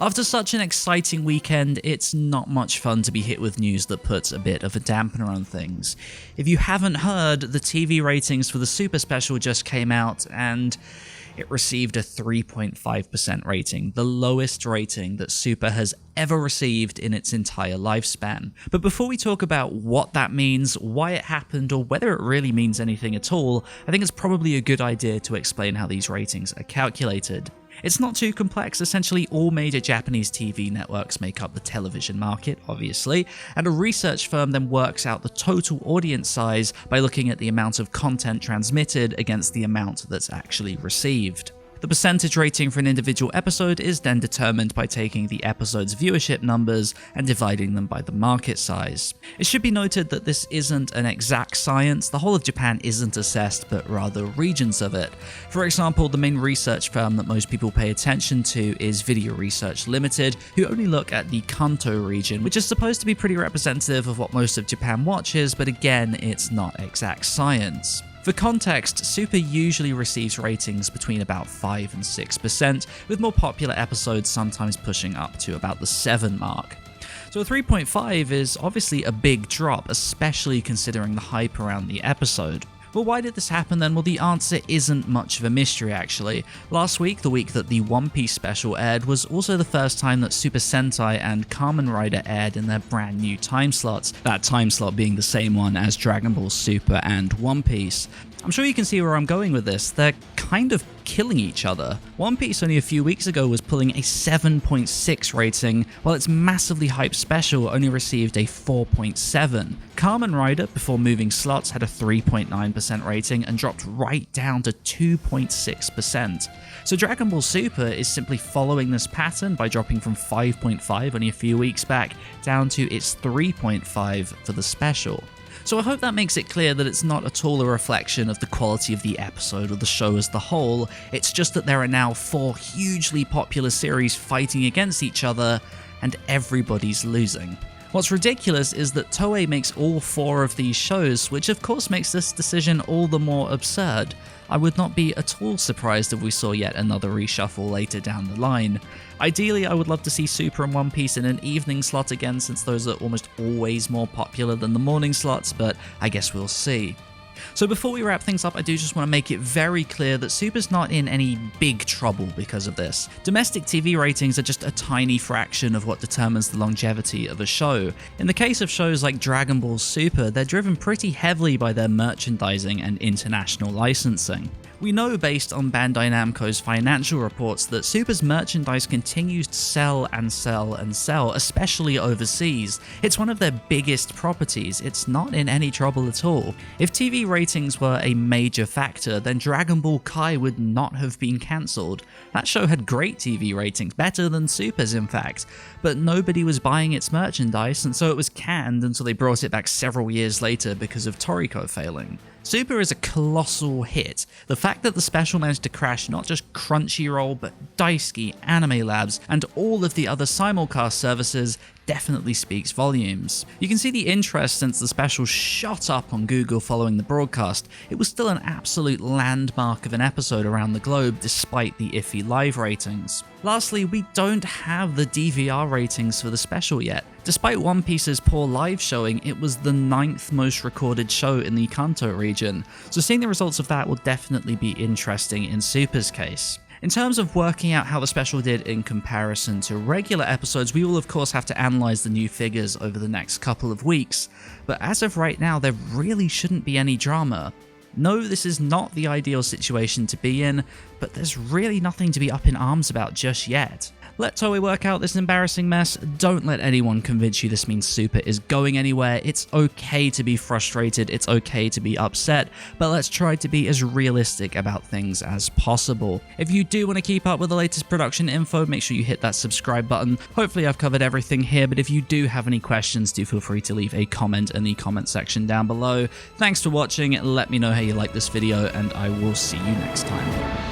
After such an exciting weekend, it's not much fun to be hit with news that puts a bit of a dampener on things. If you haven't heard, the TV ratings for the Super Special just came out, and it received a 3.5% rating, the lowest rating that Super has ever received in its entire lifespan. But before we talk about what that means, why it happened, or whether it really means anything at all, I think it's probably a good idea to explain how these ratings are calculated. It's not too complex. Essentially, all major Japanese TV networks make up the television market, obviously, and a research firm then works out the total audience size by looking at the amount of content transmitted against the amount that's actually received. The percentage rating for an individual episode is then determined by taking the episode's viewership numbers and dividing them by the market size. It should be noted that this isn't an exact science. The whole of Japan isn't assessed, but rather regions of it. For example, the main research firm that most people pay attention to is Video Research Limited, who only look at the Kanto region, which is supposed to be pretty representative of what most of Japan watches, but again, it's not exact science. For context, Super usually receives ratings between about 5 and 6%, with more popular episodes sometimes pushing up to about the 7 mark. So a 3.5 is obviously a big drop, especially considering the hype around the episode. Well, why did this happen then? Well, the answer isn't much of a mystery, actually. Last week, the week that the One Piece special aired, was also the first time that Super Sentai and Kamen Rider aired in their brand new time slots, that time slot being the same one as Dragon Ball Super and One Piece. I'm sure you can see where I'm going with this. They're kind of killing each other. One Piece only a few weeks ago was pulling a 7.6 rating, while its massively hyped special only received a 4.7. Kamen Rider, before moving slots, had a 3.9% rating and dropped right down to 2.6%. So Dragon Ball Super is simply following this pattern by dropping from 5.5 only a few weeks back down to its 3.5 for the special. So I hope that makes it clear that it's not at all a reflection of the quality of the episode or the show as the whole. It's just that there are now 4 hugely popular series fighting against each other, and everybody's losing. What's ridiculous is that Toei makes all 4 of these shows, which of course makes this decision all the more absurd. I would not be at all surprised if we saw yet another reshuffle later down the line. Ideally, I would love to see Super and One Piece in an evening slot again, since those are almost always more popular than the morning slots, but I guess we'll see. So before we wrap things up, I do just want to make it very clear that Super's not in any big trouble because of this. Domestic TV ratings are just a tiny fraction of what determines the longevity of a show. In the case of shows like Dragon Ball Super, they're driven pretty heavily by their merchandising and international licensing. We know based on Bandai Namco's financial reports that Super's merchandise continues to sell and sell and sell, especially overseas. It's one of their biggest properties. It's not in any trouble at all. If TV ratings were a major factor, then Dragon Ball Kai would not have been cancelled. That show had great TV ratings, better than Super's in fact, but nobody was buying its merchandise, and so it was canned until they brought it back several years later because of Toriko failing. Super is a colossal hit. The fact that the special managed to crash not just Crunchyroll, but Daisuki, Anime Labs, and all of the other simulcast services definitely speaks volumes. You can see the interest since the special shot up on Google following the broadcast. It was still an absolute landmark of an episode around the globe despite the iffy live ratings. Lastly, we don't have the DVR ratings for the special yet. Despite One Piece's poor live showing, it was the 9th most recorded show in the Kanto region, so seeing the results of that will definitely be interesting in Super's case. In terms of working out how the special did in comparison to regular episodes, we will of course have to analyze the new figures over the next couple of weeks, but as of right now there really shouldn't be any drama. No, this is not the ideal situation to be in, but there's really nothing to be up in arms about just yet. Let Toei work out this embarrassing mess. Don't let anyone convince you this means Super is going anywhere. It's okay to be frustrated, it's okay to be upset, but let's try to be as realistic about things as possible. If you do want to keep up with the latest production info, make sure you hit that subscribe button. Hopefully I've covered everything here, but if you do have any questions, do feel free to leave a comment in the comment section down below. Thanks for watching, let me know how you like this video, and I will see you next time.